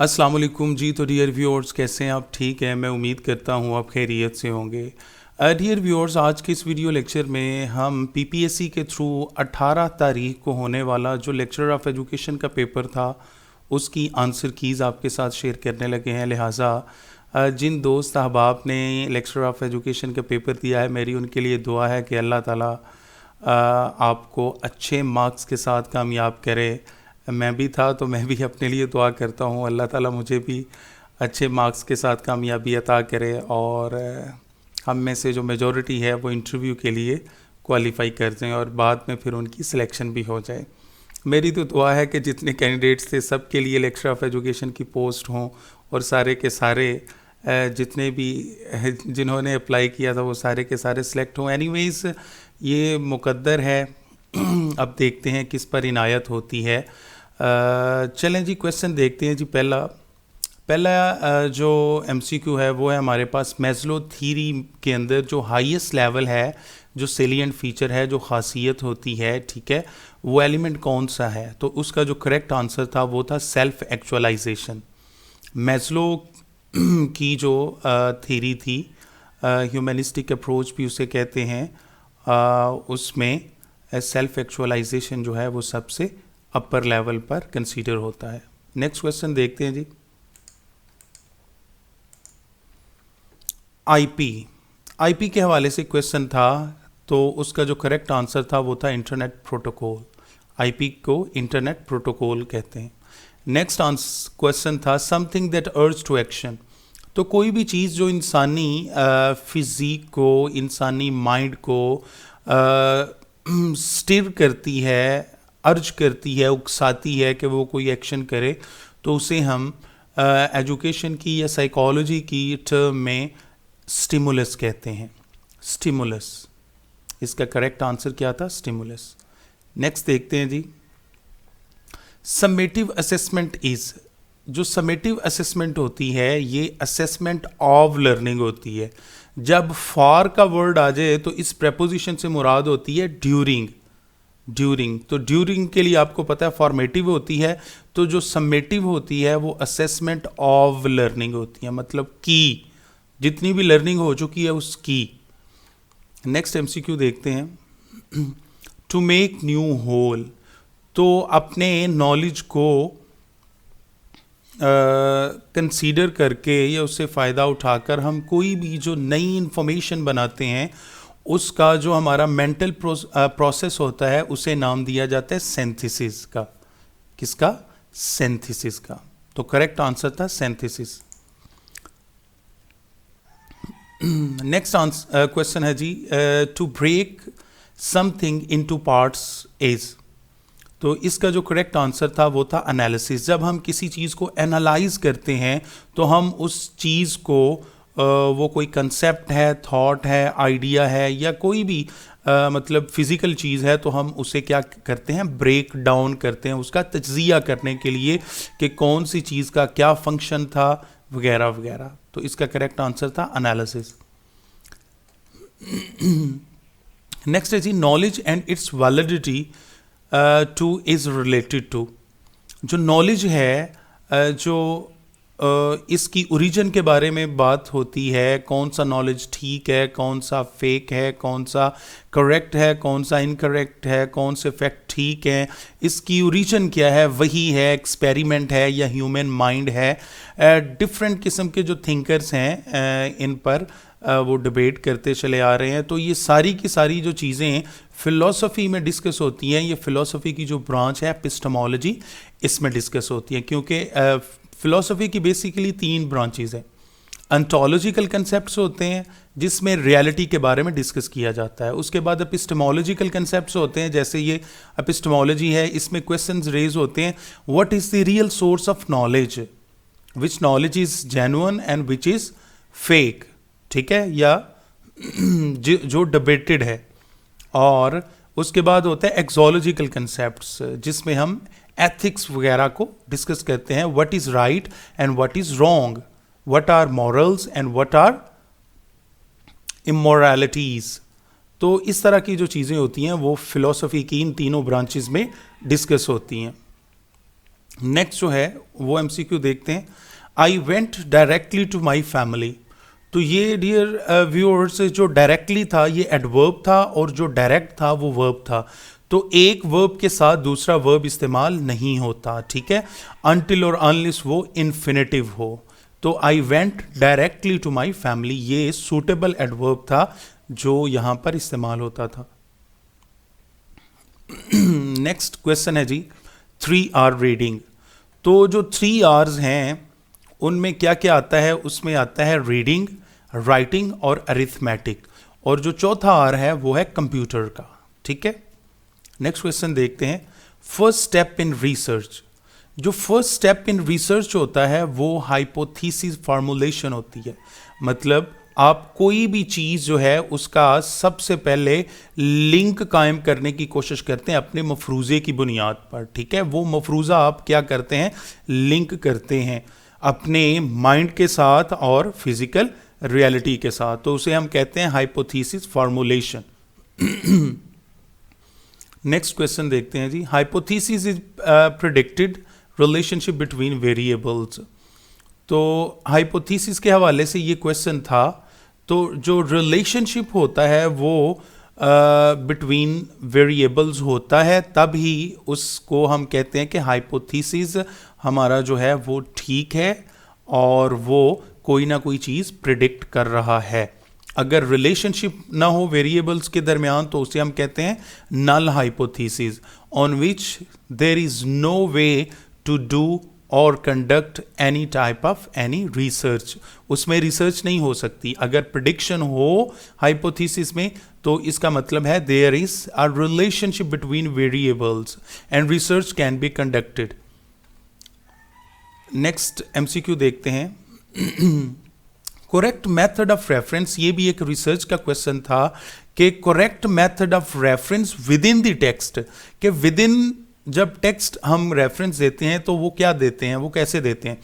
अस्सलाम वालेकुम जी। तो डियर व्यूअर्स, कैसे हैं आप? ठीक है, मैं उम्मीद करता हूँ आप खैरियत से होंगे। डियर व्यूअर्स, आज के इस वीडियो लेक्चर में हम पीपीएससी के थ्रू 18 तारीख को होने वाला जो लेक्चरर ऑफ एजुकेशन का पेपर था उसकी आंसर कीज़ आपके साथ शेयर करने लगे हैं। लिहाजा जिन दोस्त अहबाब ने लेक्चरर ऑफ एजुकेशन का पेपर दिया है, मेरी उनके लिए दुआ है कि अल्लाह ताला आपको अच्छे मार्क्स के साथ कामयाब करे। मैं भी था तो मैं भी अपने लिए दुआ करता हूँ, अल्लाह ताला मुझे भी अच्छे मार्क्स के साथ कामयाबी अता करे और हम में से जो मेजॉरिटी है वो इंटरव्यू के लिए क्वालिफाई कर जाएं और बाद में फिर उनकी सिलेक्शन भी हो जाए। मेरी तो दुआ है कि जितने कैंडिडेट्स थे सब के लिए लेक्चर ऑफ एजुकेशन की पोस्ट हों और सारे के सारे जितने भी जिन्होंने अप्लाई किया था वो सारे के सारे सिलेक्ट हों। एनीवेज़ ये मुकद्दर है, अब देखते हैं किस पर इनायत होती है। चलें जी, क्वेश्चन देखते हैं जी। पहला जो एमसीक्यू है वो है हमारे पास मैस्लो थ्योरी के अंदर जो हाईएस्ट लेवल है, जो सेलिएंट फीचर है, जो खासियत होती है, ठीक है, वो एलिमेंट कौन सा है? तो उसका जो करेक्ट आंसर था वो था सेल्फ एक्चुअलाइजेशन। मैस्लो की जो थ्योरी थी, ह्यूमनिस्टिक अप्रोच भी उसे कहते हैं, उसमें सेल्फ एक्चुअलाइजेशन जो है वो सबसे अपर लेवल पर कंसीडर होता है। नेक्स्ट क्वेश्चन देखते हैं जी। आईपी के हवाले से क्वेश्चन था, तो उसका जो करेक्ट आंसर था वो था इंटरनेट प्रोटोकॉल। आईपी को इंटरनेट प्रोटोकॉल कहते हैं। नेक्स्ट क्वेश्चन था something that urge to action. तो कोई भी चीज़ जो इंसानी फिज़ीक को, इंसानी माइंड को स्टिर करती है, अर्ज करती है, उकसाती है कि वो कोई एक्शन करे, तो उसे हम एजुकेशन की या साइकोलॉजी की टर्म में स्टिमुलस कहते हैं। स्टिमुलस, इसका करेक्ट आंसर क्या था? स्टिमुलस। नेक्स्ट देखते हैं जी। समेटिव असेसमेंट इज, जो समेटिव असेसमेंट होती है ये असेसमेंट ऑफ लर्निंग होती है। जब फॉर का वर्ड आ जाए तो इस प्रेपोजिशन से मुराद होती है ड्यूरिंग। तो ड्यूरिंग के लिए आपको पता है फॉर्मेटिव होती है, तो जो समेटिव होती है वो असेसमेंट ऑफ लर्निंग होती है, मतलब की जितनी भी लर्निंग हो चुकी है उसकी। नेक्स्ट एमसीक्यू देखते हैं। टू मेक न्यू होल, तो अपने नॉलेज को कंसीडर करके या उससे फ़ायदा उठाकर हम कोई भी जो नई इंफॉर्मेशन बनाते हैं उसका जो हमारा मेंटल प्रोसेस होता है उसे नाम दिया जाता है सिंथेसिस का। किसका? सिंथेसिस का। तो करेक्ट आंसर था सिंथेसिस। नेक्स्ट क्वेश्चन है जी, to break something into parts is. तो इसका जो करेक्ट आंसर था वो था एनालिसिस। जब हम किसी चीज़ को एनालाइज करते हैं तो हम उस चीज़ को वो कोई कंसेप्ट है, थॉट है, आइडिया है या कोई भी मतलब फिज़िकल चीज़ है, तो हम उसे क्या करते हैं? ब्रेक डाउन करते हैं, उसका तज्जिया करने के लिए कि कौन सी चीज़ का क्या फंक्शन था वगैरह वगैरह। तो इसका करेक्ट आंसर था एनालिसिस। नेक्स्ट है जी, knowledge and its validity to is related to. जो नॉलेज है, जो इसकी ओरिजिन के बारे में बात होती है, कौन सा नॉलेज ठीक है, कौन सा फेक है, कौन सा करेक्ट है, कौन सा इनकरेक्ट है, कौन से फैक्ट ठीक है, इसकी ओरिजिन क्या है, वही है, एक्सपेरिमेंट है या ह्यूमन माइंड है। डिफरेंट किस्म के जो थिंकर्स हैं इन पर वो डिबेट करते चले आ रहे हैं। तो ये सारी की सारी जो चीज़ें फ़िलॉसफ़ी में डिस्कस होती हैं, ये फ़िलॉसफ़ी की जो ब्रांच है एपिस्टेमोलॉजी, इसमें डिस्कस होती है। क्योंकि फ़िलॉसफ़ी की बेसिकली 3 ब्रांचेज़ हैं। अंटोलॉजिकल कंसेप्ट्स होते हैं जिसमें रियलिटी के बारे में डिस्कस किया जाता है। उसके बाद एपिस्टेमोलॉजिकल कंसेप्ट्स होते हैं, जैसे ये एपिस्टेमोलॉजी है, इसमें क्वेश्चंस रेज होते हैं, what is the real source of knowledge, which knowledge is genuine and which is fake, ठीक है, या जो डिबेटेड है। और उसके बाद होता है एक्सोलॉजिकल कंसेप्ट्स, जिसमें हम एथिक्स वगैरह को डिस्कस करते हैं, what is right and what is wrong, what are morals and what are immoralities. तो इस तरह की जो चीज़ें होती हैं वो फिलॉसफी की इन तीनों ब्रांचेस में डिस्कस होती हैं। नेक्स्ट जो है वो एमसीक्यू देखते हैं। I went directly to my family. तो ये डियर व्यूअर्स जो डायरेक्टली था ये एडवर्ब था और जो डायरेक्ट था वो वर्ब था। तो एक वर्ब के साथ दूसरा वर्ब इस्तेमाल नहीं होता, ठीक है, अनटिल और अनलेस वो इन्फिनेटिव हो। तो I went directly to my family ये सूटेबल एडवर्ब था जो यहां पर इस्तेमाल होता था। नेक्स्ट क्वेश्चन है जी 3R रीडिंग। तो जो 3Rs हैं उनमें क्या क्या आता है, उसमें आता है रीडिंग, राइटिंग और अरिथमेटिक, और जो चौथा आर है वो है कंप्यूटर का, ठीक है। नेक्स्ट क्वेश्चन देखते हैं। First step in research. जो फर्स्ट स्टेप इन रिसर्च होता है वो हाइपोथेसिस फार्मूलेशन होती है। मतलब आप कोई भी चीज़ जो है उसका सबसे पहले लिंक कायम करने की कोशिश करते हैं अपने मफरूज़े की बुनियाद पर, ठीक है। वो मफरूज़ा आप क्या करते हैं, लिंक करते हैं अपने माइंड के साथ और फिजिकल रियलिटी के साथ, तो उसे हम कहते हैं हाइपोथेसिस फार्मूलेशन। नेक्स्ट क्वेश्चन देखते हैं जी। Hypothesis is predicted relationship between variables. तो हाइपोथेसिस के हवाले से ये क्वेश्चन था। तो जो रिलेशनशिप होता है वो बिटवीन वेरिएबल्स होता है, तब ही उसको हम कहते हैं कि हाइपोथेसिस हमारा जो है वो ठीक है और वो कोई ना कोई चीज़ प्रिडिक्ट कर रहा है। अगर रिलेशनशिप ना हो वेरिएबल्स के दरमियान तो उसे हम कहते हैं null hypothesis, on which there is no way to do और conduct any type of any research. उसमें रिसर्च नहीं हो सकती। अगर प्रिडिक्शन हो हाइपोथेसिस में तो इसका मतलब है there is a relationship between variables and research can be conducted. Next MCQ देखते हैं। करेक्ट मेथड ऑफ रेफरेंस, ये भी एक रिसर्च का क्वेश्चन था कि correct method of reference with in the text, कि विद इन जब टेक्स्ट हम रेफरेंस देते हैं तो वो क्या देते हैं, वो कैसे देते हैं।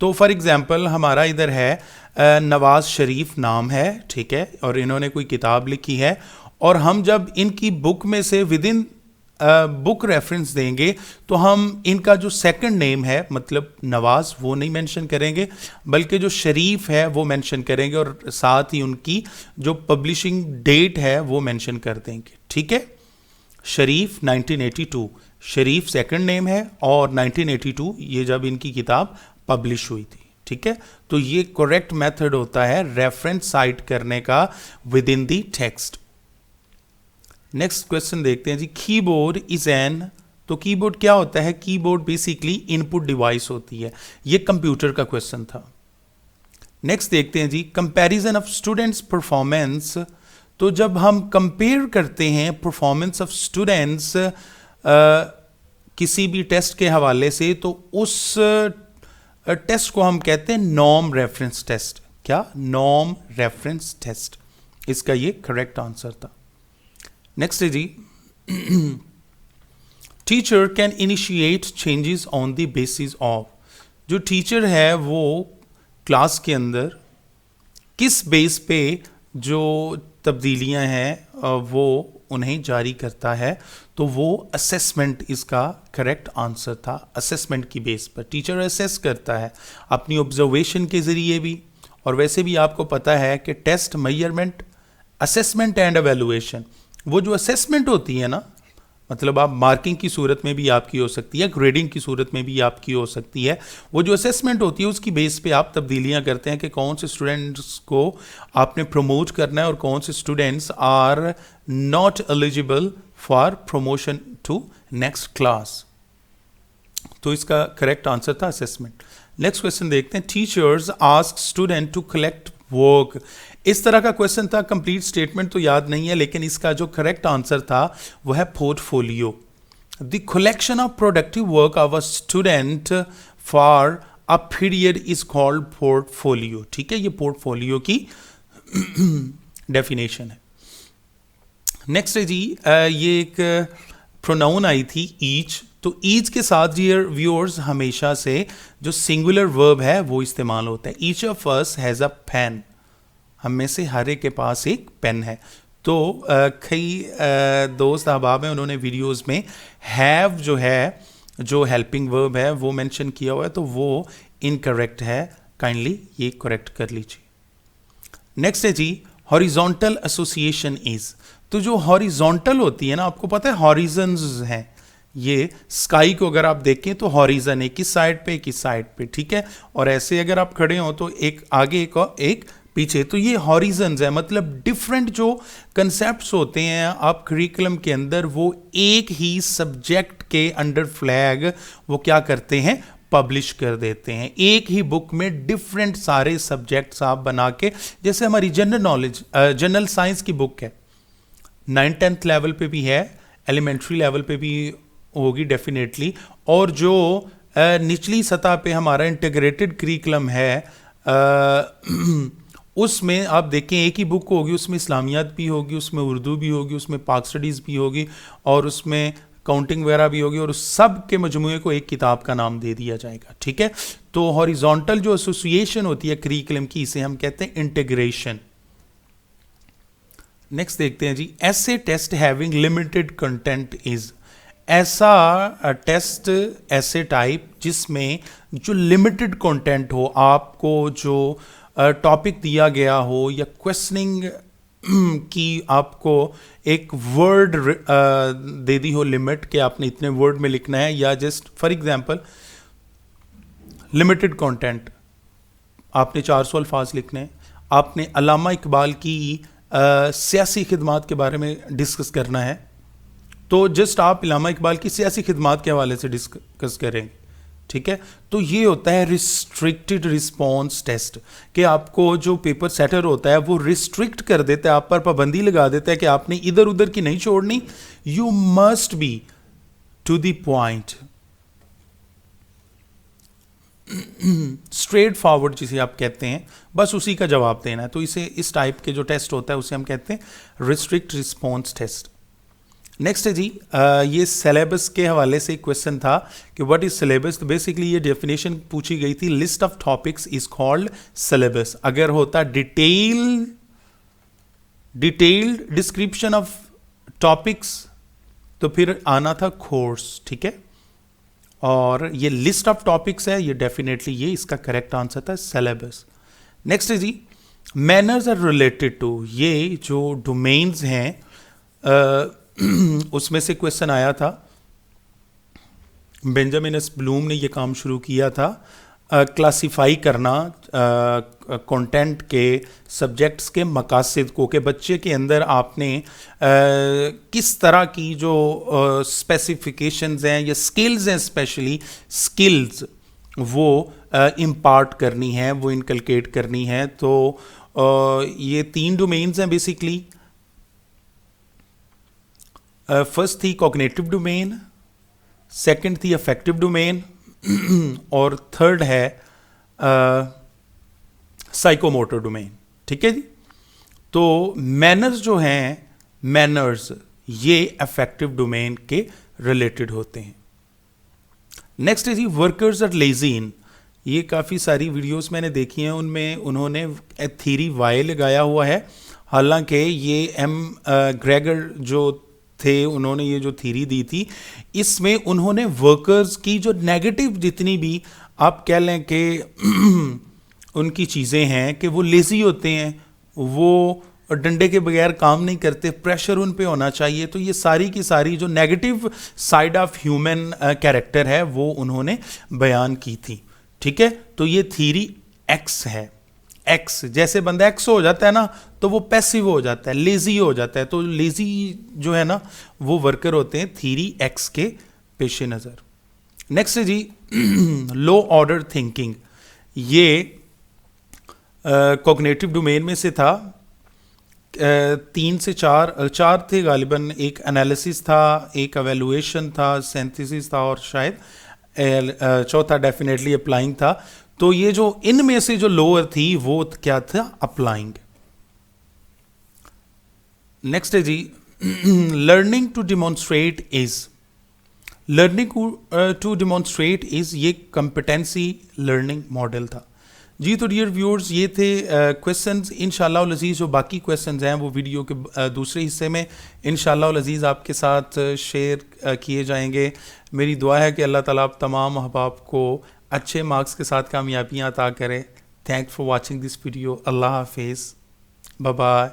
तो फॉर एग्जांपल हमारा इधर है नवाज शरीफ नाम है, ठीक है, और इन्होंने कोई किताब लिखी है, और हम जब इनकी बुक में से विद इन बुक रेफरेंस देंगे तो हम इनका जो सेकंड नेम है मतलब नवाज वो नहीं मेंशन करेंगे, बल्कि जो शरीफ है वो मेंशन करेंगे और साथ ही उनकी जो पब्लिशिंग डेट है वो मेंशन कर देंगे, ठीक है। शरीफ 1982 शरीफ सेकंड नेम है और 1982 ये जब इनकी किताब पब्लिश हुई थी, ठीक है। तो ये करेक्ट मेथड होता है रेफरेंस साइट करने का with in the text. Next question देखते हैं जी। कीबोर्ड इज एन, तो कीबोर्ड क्या होता है, कीबोर्ड बेसिकली इनपुट डिवाइस होती है। ये कंप्यूटर का क्वेश्चन था। नेक्स्ट देखते हैं जी। कंपैरिजन ऑफ स्टूडेंट्स परफॉर्मेंस, तो जब हम कंपेयर करते हैं परफॉर्मेंस ऑफ स्टूडेंट्स किसी भी टेस्ट के हवाले से तो उस टेस्ट को हम कहते हैं नॉर्म रेफरेंस टेस्ट। क्या, नॉर्म रेफरेंस टेस्ट, इसका ये करेक्ट आंसर था। नेक्स्ट है जी। Teacher can initiate changes on the basis of, जो टीचर है वो क्लास के अंदर किस बेस पे जो तब्दीलियां हैं वो उन्हें जारी करता है, तो वो असेसमेंट इसका करेक्ट आंसर था। असेसमेंट की बेस पर टीचर असेस करता है अपनी ऑब्जर्वेशन के ज़रिए भी, और वैसे भी आपको पता है कि test, measurement, assessment and evaluation, वो जो असेसमेंट होती है ना, मतलब आप मार्किंग की सूरत में भी आपकी हो सकती है, ग्रेडिंग की सूरत में भी आपकी हो सकती है। वो जो असेसमेंट होती है उसकी बेस पे आप तब्दीलियां करते हैं कि कौन से स्टूडेंट्स को आपने प्रमोट करना है और कौन से students are not eligible for promotion to next class. तो इसका करेक्ट आंसर था असेसमेंट। नेक्स्ट क्वेश्चन देखते हैं। Teachers ask student to collect work, इस तरह का क्वेश्चन था। कंप्लीट स्टेटमेंट तो याद नहीं है, लेकिन इसका जो करेक्ट आंसर था वो है portfolio. The collection of productive work of a student for a period is called portfolio, ठीक है। ये पोर्टफोलियो की डेफिनेशन है। नेक्स्ट है जी, ये एक प्रोनाउन आई थी ईच, तो ईच के साथ डियर व्यूअर्स हमेशा से जो सिंगुलर वर्ब है वो इस्तेमाल होता है। Each of us has a pen, हम में से हर एक के पास एक पेन है। तो कई दोस्त अहबाब हैं उन्होंने वीडियोस में हैव जो है जो हेल्पिंग वर्ब है वो मेंशन किया हुआ है, तो वो इनकरेक्ट है, काइंडली ये करेक्ट कर लीजिए। नेक्स्ट है जी हॉरिजॉन्टल एसोसिएशन इज। तो जो हॉरिजॉन्टल होती है ना, आपको पता है हॉरिजन्स हैं, ये स्काई को अगर आप देखें तो हॉरिजन है, किस साइड पे किस साइड पे, ठीक है, और ऐसे अगर आप खड़े हो तो एक आगे एक पीछे, तो ये हॉरिजन्स है, मतलब डिफरेंट जो कंसेप्ट्स होते हैं आप करिकुलम के अंदर वो एक ही सब्जेक्ट के अंडर फ्लैग वो क्या करते हैं, पब्लिश कर देते हैं। एक ही बुक में डिफरेंट सारे सब्जेक्ट्स आप बना के, जैसे हमारी जनरल नॉलेज जनरल साइंस की बुक है, 9th-10th लेवल पे भी है, एलिमेंट्री लेवल पे भी होगी डेफिनेटली, और जो निचली सतह पे हमारा इंटीग्रेटेड करिकुलम है उसमें आप देखें एक ही बुक होगी, उसमें इस्लामियात भी होगी, उसमें उर्दू भी होगी, उसमें पाक स्टडीज़ भी होगी, और उसमें काउंटिंग वगैरह भी होगी, और उस सब के मजमूए को एक किताब का नाम दे दिया जाएगा, ठीक है। तो हॉरिजॉन्टल जो एसोसिएशन होती है करिकुलम की, इसे हम कहते हैं इंटीग्रेशन। नेक्स्ट देखते हैं जी ऐसे test having limited content is. ऐसा टेस्ट, ऐसे टाइप जिसमें जो लिमिटेड कंटेंट हो, आपको जो टॉपिक दिया गया हो या क्वेश्चनिंग की आपको एक वर्ड दे दी हो लिमिट कि आपने इतने वर्ड में लिखना है, या just for example limited content, आपने 400 अल्फाज लिखने हैं, आपने अल्लामा इकबाल की सियासी खिदमात के बारे में डिस्कस करना है, तो जस्ट आप अल्लामा इकबाल की सियासी खिदमात के हवाले से डिस्कस करेंगे, ठीक है। तो ये होता है रिस्ट्रिक्टेड रिस्पॉन्स टेस्ट, कि आपको जो पेपर सेटर होता है वो रिस्ट्रिक्ट कर देता है, आप पर पाबंदी लगा देता है कि आपने इधर उधर की नहीं छोड़नी, you must be to the point, straightforward जिसे आप कहते हैं, बस उसी का जवाब देना है। तो इसे, इस टाइप के जो टेस्ट होता है उसे हम कहते हैं रिस्ट्रिक्ट रिस्पॉन्स टेस्ट। नेक्स्ट है जी ये सिलेबस के हवाले से एक क्वेश्चन था कि व्हाट इज सिलेबस। तो बेसिकली ये डेफिनेशन पूछी गई थी, list of topics is called syllabus. अगर होता डिटेल्ड डिस्क्रिप्शन ऑफ टॉपिक्स तो फिर आना था कोर्स, ठीक है, और ये लिस्ट ऑफ टॉपिक्स है, ये डेफिनेटली ये इसका करेक्ट आंसर था सिलेबस। नेक्स्ट है जी मैनर्स आर रिलेटेड टू, ये जो डोमेन्स हैं उसमें से क्वेश्चन आया था, बेंजामिन एस ब्लूम ने ये काम शुरू किया था, क्लासिफाई करना कंटेंट के सब्जेक्ट्स के मकासद को, कि बच्चे के अंदर आपने किस तरह की जो स्पेसिफिकेशंस हैं या स्किल्स हैं, स्पेशली स्किल्स वो इम्पार्ट करनी है, वो इनकलकेट करनी है। तो ये 3 डोमेन्स हैं बेसिकली। फर्स्ट थी कॉग्निटिव डोमेन, सेकंड थी अफेक्टिव डोमेन, और थर्ड है साइकोमोटर डोमेन, ठीक है जी। तो मैनर्स जो हैं, मैनर्स ये अफेक्टिव डोमेन के रिलेटेड होते हैं। नेक्स्ट है जी वर्कर्स आर लेजी इन। ये काफ़ी सारी वीडियोस मैंने देखी हैं, उनमें उन्होंने थ्योरी वाई लगाया हुआ है, हालांकि ये ग्रेगर जो थे उन्होंने ये जो थ्योरी दी थी, इसमें उन्होंने वर्कर्स की जो नेगेटिव जितनी भी आप कह लें कि उनकी चीज़ें हैं कि वो लेज़ी होते हैं, वो डंडे के बगैर काम नहीं करते, प्रेशर उन पे होना चाहिए, तो ये सारी की सारी जो negative side of human character है वो उन्होंने बयान की थी, ठीक है। तो ये थ्योरी एक्स है। एक्स जैसे बंदा एक्स हो जाता है ना तो वो पैसिव हो जाता है, लेजी हो जाता है, तो लेजी जो है ना वो वर्कर होते हैं थ्योरी एक्स के पेश नज़र। नेक्स्ट है जी लो ऑर्डर थिंकिंग। ये कॉग्निटिव डोमेन में से था, 3 से 4 थे गालिबन, एक एनालिसिस था, एक एवेलुएशन था, सिंथेसिस था, और शायद चौथा डेफिनेटली अप्लाइंग था। तो ये जो इनमें से जो लोअर थी वो क्या था, अप्लाइंग। नेक्स्ट है जी learning to demonstrate is. Learning to demonstrate is ये कंपिटेंसी लर्निंग मॉडल था। जी तो डियर व्यूअर्स ये थे क्वेश्चंस। इंशाल्लाह अज़ीज़ जो बाकी क्वेश्चंस हैं वो वीडियो के दूसरे हिस्से में इंशाल्लाह अज़ीज़ आपके साथ शेयर किए जाएंगे। मेरी दुआ है कि अल्लाह ताला आप तमाम अहबाब को अच्छे मार्क्स के साथ कामयाबियाँ अता करें। Thanks for watching this video. अल्लाह हाफिज़, बाय बाय।